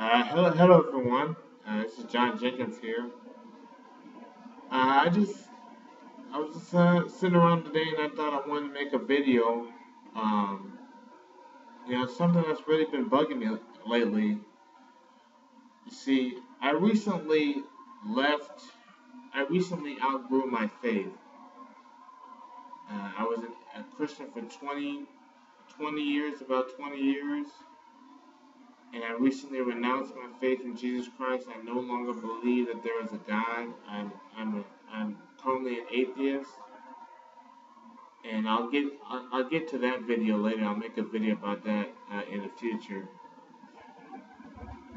Hello everyone. This is John Jenkins here. I was just sitting around today, and I thought I wanted to make a video. Um, something that's really been bugging me lately. You see, left. I recently outgrew my faith. I was a Christian for 20 years, about 20 years, and I recently renounced my faith in Jesus Christ. I no longer believe that there is a God. I'm currently an atheist, and I'll get to that video later. I'll make a video about that in the future.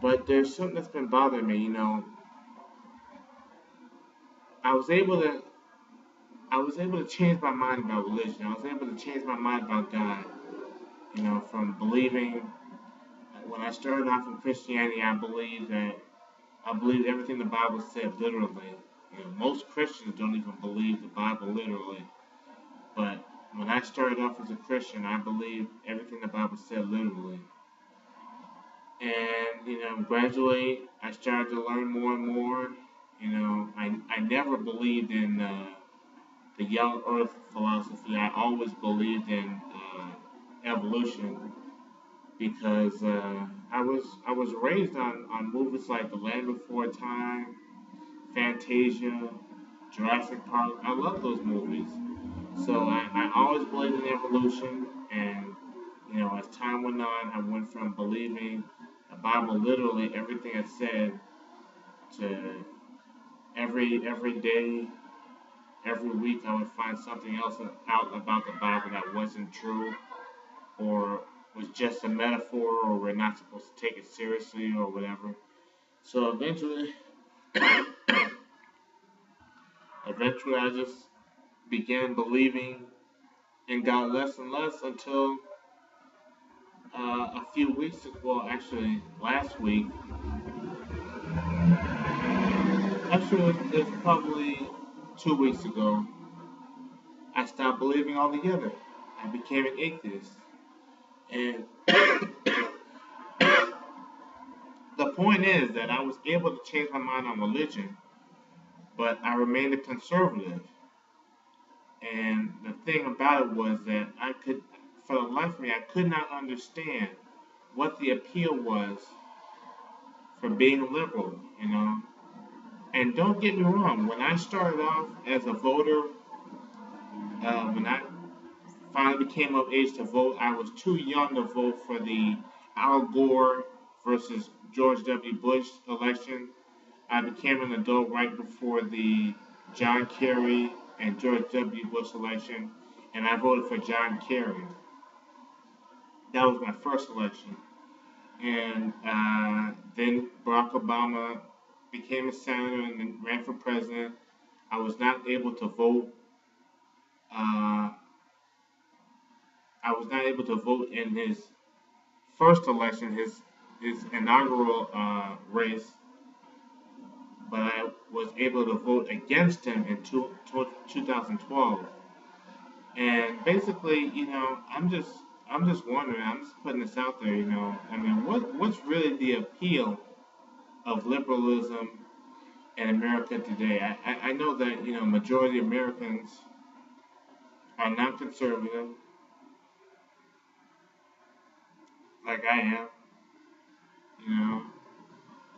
But there's something that's been bothering me. I was able to I was able to change my mind about religion. I was able to change my mind about God. From believing when I started off in Christianity, I believed everything the Bible said literally. Most Christians don't even believe the Bible literally. But when I started off as a Christian, I believed everything the Bible said literally. And, gradually I started to learn more and more. I never believed in the young earth philosophy. I always believed in evolution because I was raised on movies like The Land Before Time, Fantasia, Jurassic Park. I love those movies. So I always believed in evolution, and as time went on, I went from believing the Bible literally everything it said to every day, every week I would find something else out about the Bible that wasn't true or was just a metaphor or we're not supposed to take it seriously or whatever. So eventually I just began believing in God less and less until a few weeks ago, well, actually last week, actually it's probably 2 weeks ago, I stopped believing altogether. I became an atheist. And the point is that I was able to change my mind on religion, but I remained a conservative. And the thing about it was that for the life of me, I could not understand what the appeal was for being liberal. And don't get me wrong, when I started off as a voter, when I finally became of age to vote, I was too young to vote for the Al Gore versus George W. Bush election. I became an adult right before the John Kerry and George W. Bush election, and I voted for John Kerry. That was my first election. And then Barack Obama became a senator and then ran for president. I was not able to vote. I was not able to vote in his first election, his inaugural race, but I was able to vote against him in 2012. And basically, I'm just wondering. I'm just putting this out there. I mean, what's really the appeal of liberalism in America today? I know that majority of Americans are not conservative, like I am. You know,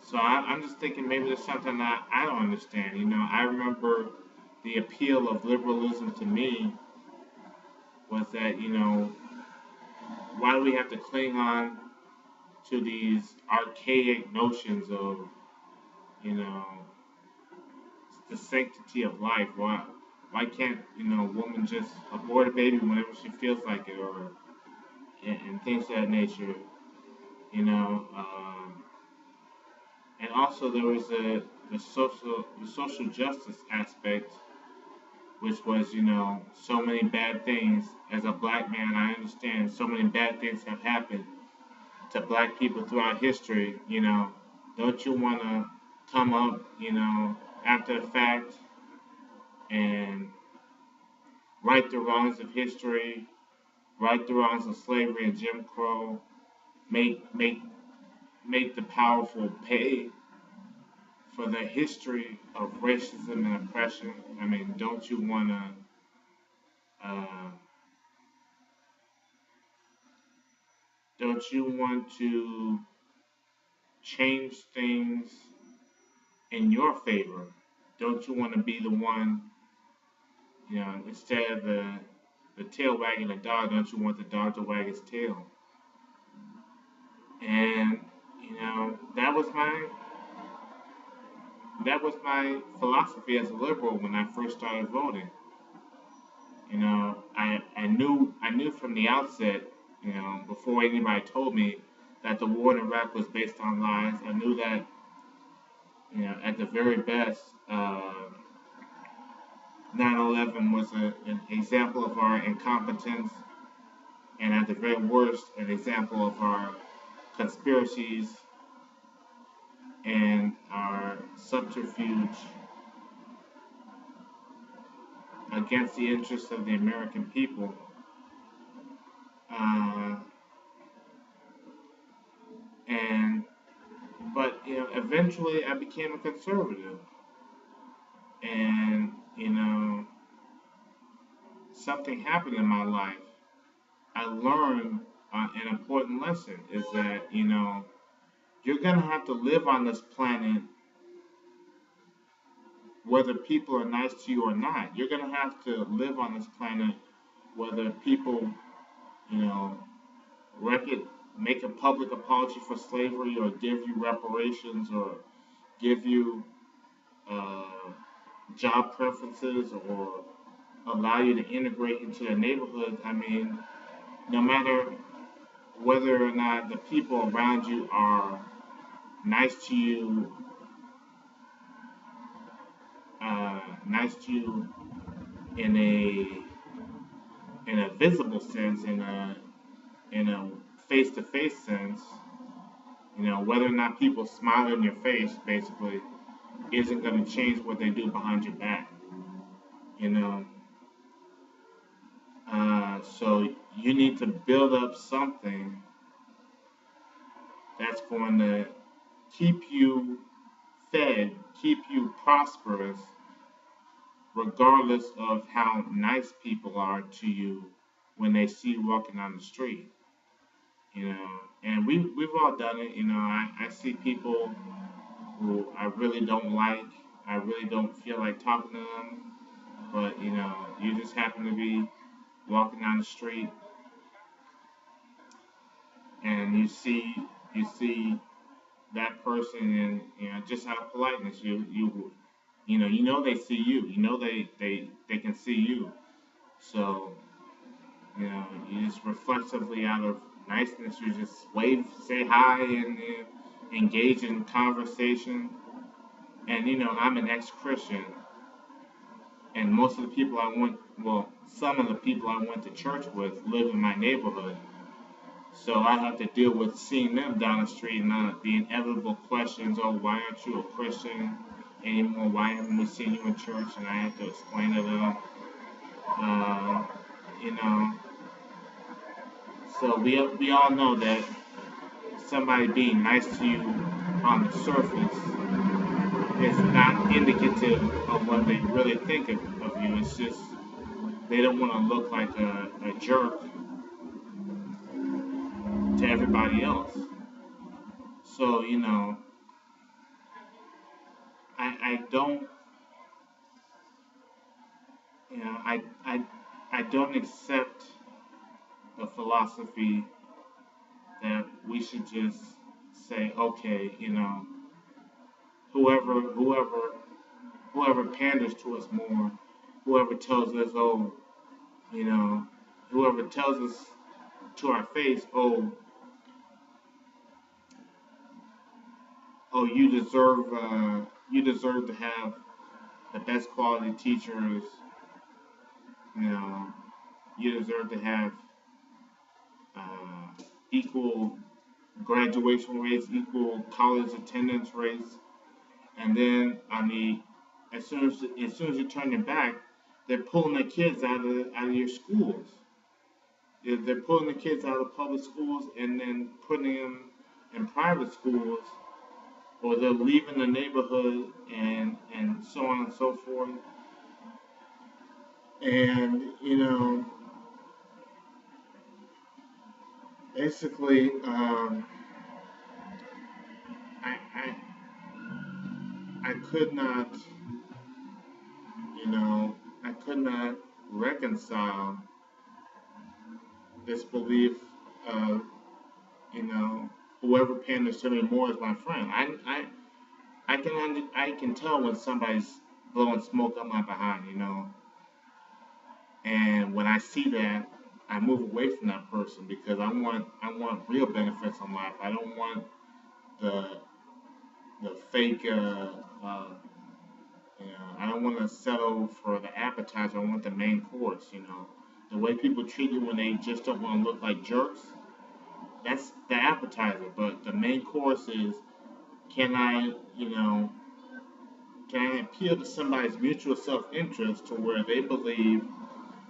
so I'm just thinking maybe there's something that I don't understand. I remember the appeal of liberalism to me was that why do we have to cling on to these archaic notions of you know the sanctity of life? Why can't a woman just abort a baby whenever she feels like it, or and things of that nature? You know, and also there was the social justice aspect, which was so many bad things. As a black man, I understand so many bad things have happened to black people throughout history. Don't you want to come up, after the fact and right the wrongs of history, right the wrongs of slavery and Jim Crow, make make the powerful pay for the history of racism and oppression? I mean, uh, don't you want to change things in your favor? Don't you want to be the one, instead of the tail wagging the dog, don't you want the dog to wag its tail? And that was my philosophy as a liberal when I first started voting. I knew from the outset, before anybody told me that the war in Iraq was based on lies. I knew that, at the very best, 9/11 was an example of our incompetence, and at the very worst, an example of our conspiracies and our subterfuge against the interests of the American people. Uh, and but eventually I became a conservative, and something happened in my life. I learned an important lesson is that you're gonna have to live on this planet whether people are nice to you or not. You're gonna have to live on this planet whether people, you know, make a public apology for slavery or give you reparations or give you uh, job preferences or allow you to integrate into the neighborhood. I mean, no matter whether or not the people around you are nice to you, nice to you in a visible sense, in a face-to-face sense, whether or not people smile in your face, basically, isn't going to change what they do behind your back. You know, so you need to build up something that's going to keep you fed, keep you prosperous, regardless of how nice people are to you when they see you walking on the street. And we've all done it. I see people who I really don't like. I really don't feel like talking to them, but you just happen to be walking down the street and you see that person, and just out of politeness, you know they see you. They can see you. So you just reflexively, out of niceness, you just wave, say hi, and engage in conversation. And I'm an ex-Christian, and most of the people I went, well, some of the people I went to church with live in my neighborhood. So I have to deal with seeing them down the street and the inevitable questions. Oh, why aren't you a Christian anymore? Why haven't we seen you in church? And I have to explain to them. Uh, you know, so we all know that somebody being nice to you on the surface is not indicative of what they really think of you. It's just they don't want to look like a jerk to everybody else. So I don't I don't accept the philosophy that we should just say, okay, whoever whoever whoever panders to us more, whoever tells us, oh, you know, whoever tells us to our face, oh, you deserve to have the best quality teachers, you know, you deserve to have equal graduation rates, equal college attendance rates, and then as soon as you turn your back, they're pulling the kids out of your schools. They're pulling the kids out of public schools and then putting them in private schools, or they're leaving the neighborhood and so on and so forth. And basically, I, I I could not, you know, I could not reconcile this belief of, whoever panders to me more is my friend. I can tell when somebody's blowing smoke up my behind, and when I see that, I move away from that person because I want real benefits in life. I don't want the the fake. I don't want to settle for the appetizer. I want the main course. The way people treat you when they just don't want to look like jerks. That's the appetizer. But the main course is, can I, you know, can I appeal to somebody's mutual self-interest to where they believe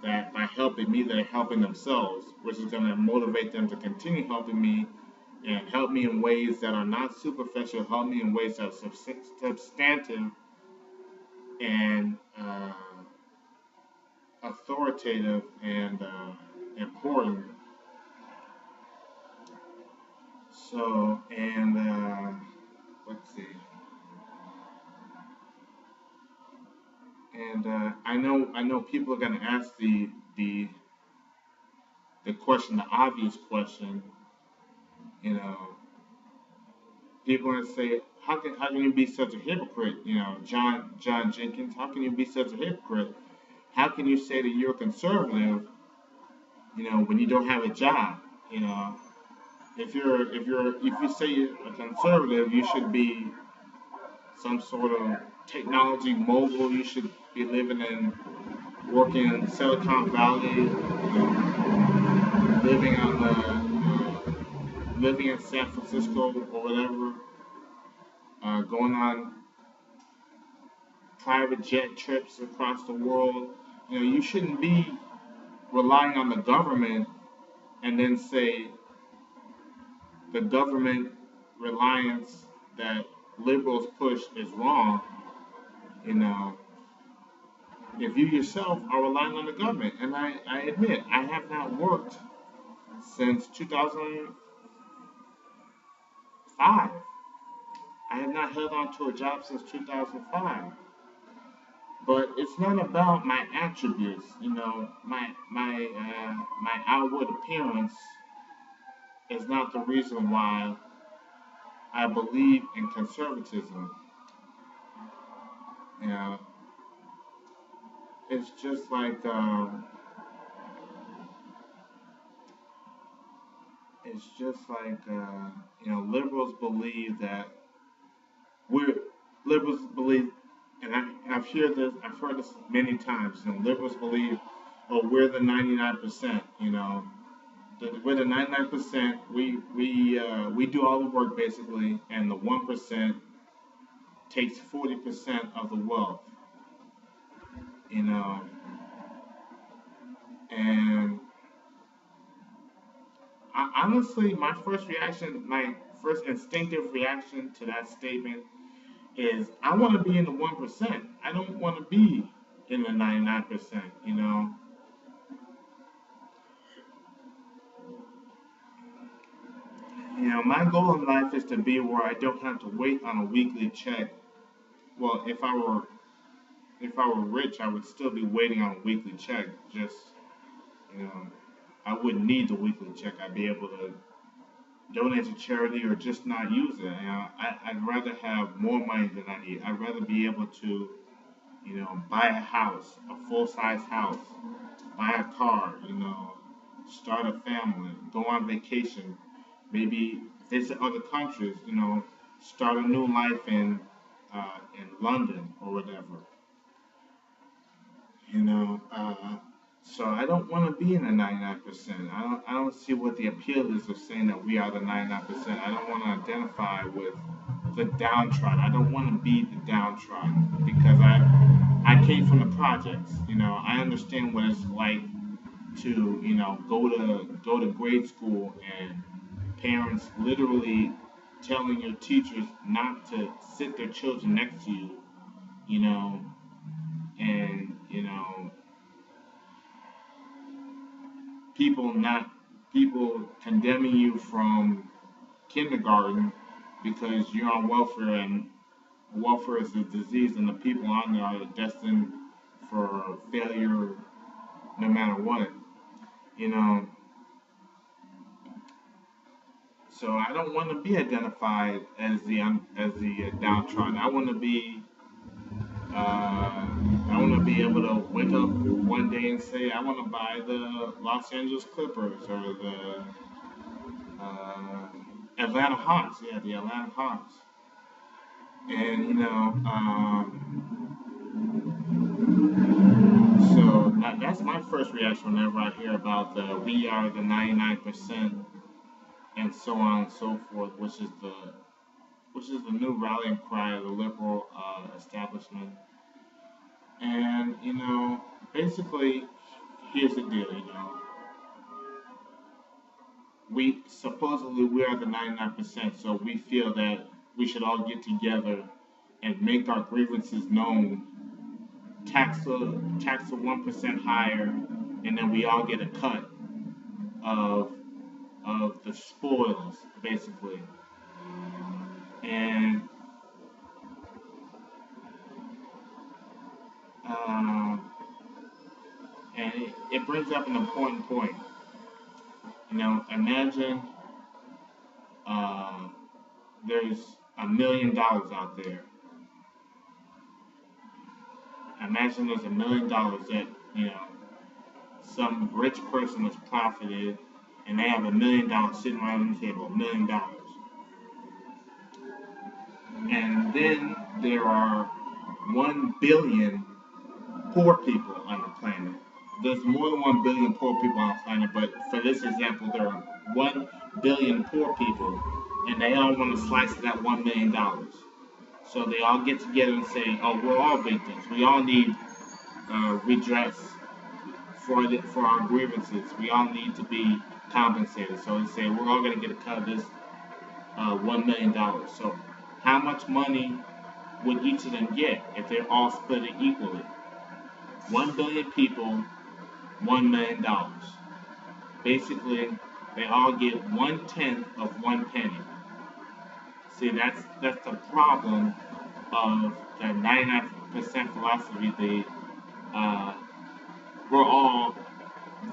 that by helping me, they're helping themselves, which is going to motivate them to continue helping me and help me in ways that are not superficial, help me in ways that are substantive and authoritative and important. So, and let's see. And I know people are going to ask the the question, the obvious question. You know, people are going to say, how can you be such a hypocrite? John Jenkins, how can you be such a hypocrite? How can you say that you're conservative? When you don't have a job? You know, if you say you're a conservative, you should be some sort of technology mogul. You should be working in Silicon Valley, living on living in San Francisco or whatever, going on private jet trips across the world. You shouldn't be relying on the government and then say the government reliance that liberals push is wrong. You know, if you yourself are relying on the government, and I admit I have not worked since 2005. I have not held on to a job since 2005. But it's not about my attributes. My outward appearance is not the reason why I believe in conservatism. You know, it's just like liberals believe that we're liberals believe, and I've heard this many times. Liberals believe, oh, we're the 99%. We're the 99%. We do all the work basically, and the 1% takes 40% of the wealth. You know, and honestly, my first instinctive reaction to that statement is I want to be in the 1%. I don't want to be in the 99%. My goal in life is to be where I don't have to wait on a weekly check. Well, if I were rich, I would still be waiting on a weekly check. Just you know, I wouldn't need the weekly check. I'd be able to donate to charity or just not use it. I'd rather have more money than I need. I'd rather be able to, buy a house, a full size house, buy a car, start a family, go on vacation, maybe visit other countries, start a new life in London or whatever. You know, so I don't want to be in the 99%. I don't see what the appeal is of saying that we are the 99%. I don't want to identify with the downtrodden. I don't want to be the downtrodden because I came from the projects. I understand what it's like to go to grade school and parents literally telling your teachers not to sit their children next to you, you know, and people not people condemning you from kindergarten because you're on welfare, and welfare is a disease and the people on there are destined for failure no matter what, you know. So I don't want to be identified as the downtrodden. I want to be able to wake up one day and say I want to buy the Los Angeles Clippers or the uh, Atlanta Hawks. Yeah, the Atlanta Hawks. And so that's my first reaction whenever I hear about the "we are the 99%" and so on and so forth, which is the new rallying cry of the liberal establishment. And basically, here's the deal. We are the 99%, so we feel that we should all get together and make our grievances known, tax the 1% higher, and then we all get a cut of the spoils, basically. And um, it brings up an important point. Imagine uh, there's $1 million out there. Imagine there's $1 million that some rich person has profited, and they have $1 million sitting right on the table, $1 million. And then there are 1 billion poor people on the planet. There's more than 1 billion poor people on the planet, but for this example, there are 1 billion poor people, and they all want to slice that $1 million. So they all get together and say, "Oh, we're all victims. We all need redress for our grievances. We all need to be compensated." So they say we're all going to get a cut of this $1 million. So how much money would each of them get if they're all split it equally? 1 billion people, $1 million. Basically, they all get 1/10 of 1 penny. See, that's the problem of the 99% philosophy. Uh, we're all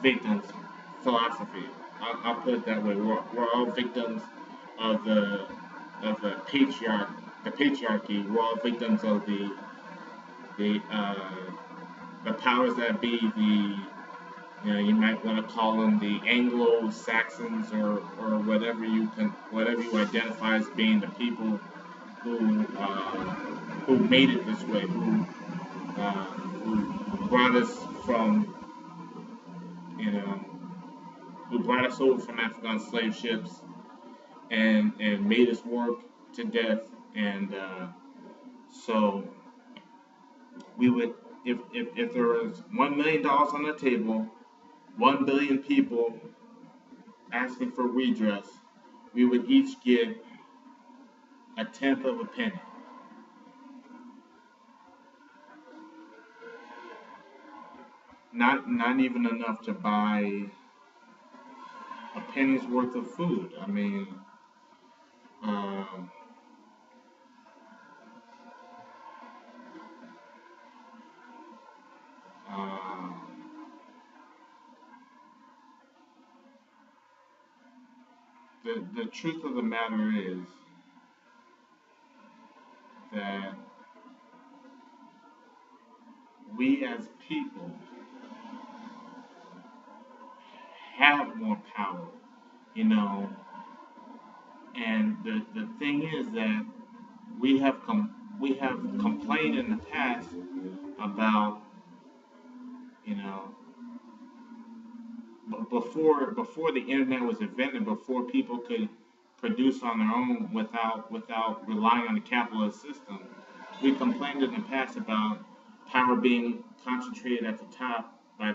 victims philosophy. I'll put it that way. We're all victims of the patriarchy. We're all victims of the powers that be. You might want to call them the Anglo-Saxons, or whatever you identify as being the people who made it this way, who brought us from you know who brought us over from African slave ships, and made us work to death. And so we would, if there was $1 million on the table, 1 billion people asking for redress, we would each get 1/10 of a penny. Not even enough to buy a penny's worth of food. I mean, um, um, the truth of the matter is that we as people have more power, you know. And the thing is that we have complained in the past about, you know, before the internet was invented, before people could produce on their own without relying on the capitalist system. We complained in the past about power being concentrated at the top by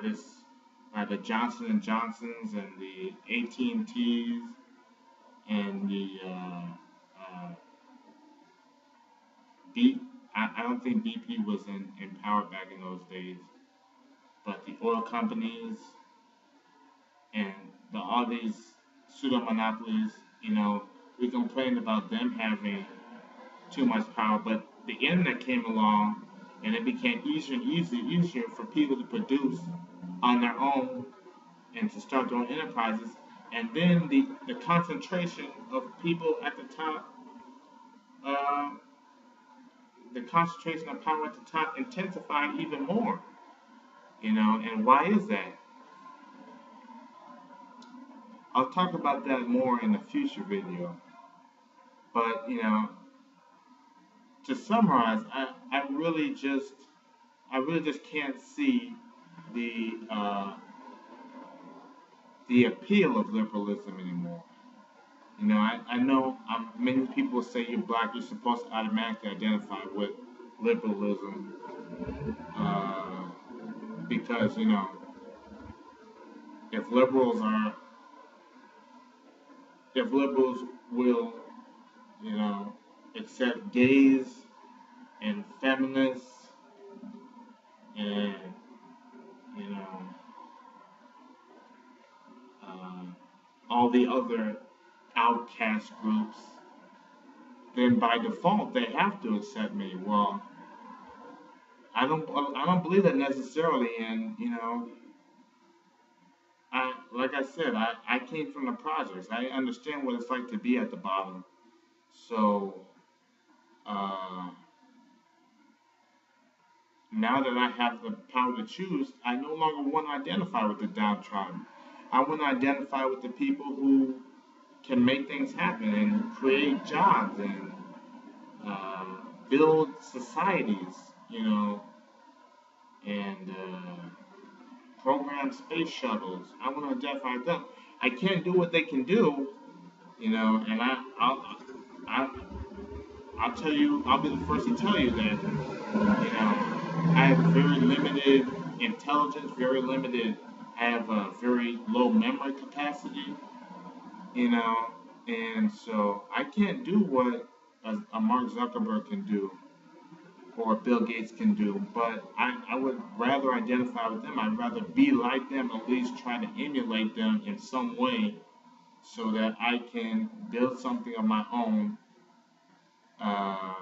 the Johnson and Johnsons and the AT&Ts and the B, I don't think BP was in power back in those days, but the oil companies and all these pseudo monopolies, you know, we complained about them having too much power, but the internet came along and it became easier and easier for people to produce on their own and to start their own enterprises. And then the concentration of people at the top, uh, the concentration of power at the top intensified even more, you know. And why is that? I'll talk about that more in a future video. But, you know, to summarize, I really just can't see the uh, the appeal of liberalism anymore. You know, I know many people say you're black, you're supposed to automatically identify with liberalism uh, because, you know, if liberals are, if liberals will, you know, accept gays and feminists and, you know, uh, all the other outcast groups, then by default they have to accept me. Well, I don't believe that necessarily, and you know, like I said, I came from the projects. I understand what it's like to be at the bottom. So uh, now that I have the power to choose, I no longer want to identify with the downtrodden. I want to identify with the people who can make things happen and create jobs and uh, build societies, you know, and program space shuttles. I want to identify them. I can't do what they can do, you know, and I, I'll tell you, I'll be the first to tell you that, you know, I have very limited intelligence, very limited, I have a very low memory capacity, you know, and so I can't do what a Mark Zuckerberg can do or Bill Gates can do, but I would rather identify with them. I'd rather be like them, at least try to emulate them in some way so that I can build something of my own uh,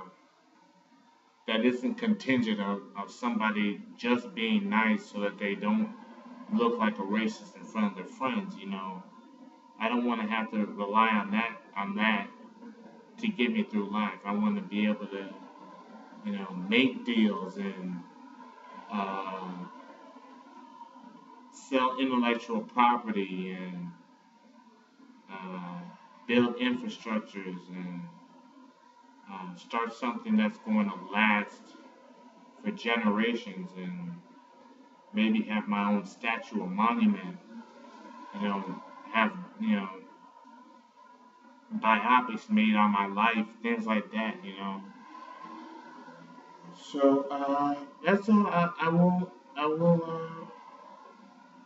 that isn't contingent of somebody just being nice so that they don't look like a racist in front of their friends, you know. I don't want to have to rely on that to get me through life. I want to be able to, you know, make deals and uh, sell intellectual property and uh, build infrastructures and start something that's going to last for generations and maybe have my own statue or monument, you know, have, you know, biopics made on my life, things like that, you know. So that's all. I will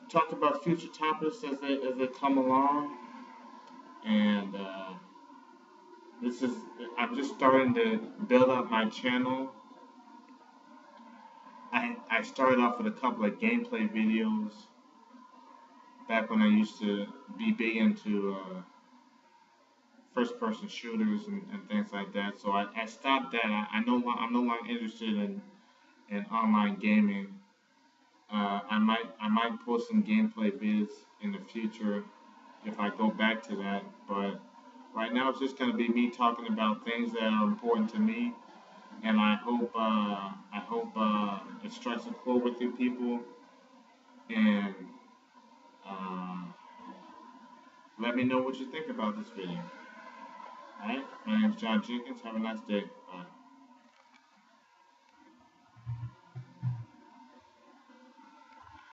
talk about future topics as they come along, and this is I'm just starting to build up my channel. I started off with a couple of gameplay videos back when I used to be big into first person shooters and things like that. So I stopped that. I'm no longer interested in online gaming. I might post some gameplay vids in the future if I go back to that. But right now it's just going to be me talking about things that are important to me, and I hope it strikes a chord with you people, and uh, let me know what you think about this video. All right, my name is John Jenkins. Have a nice day. Bye.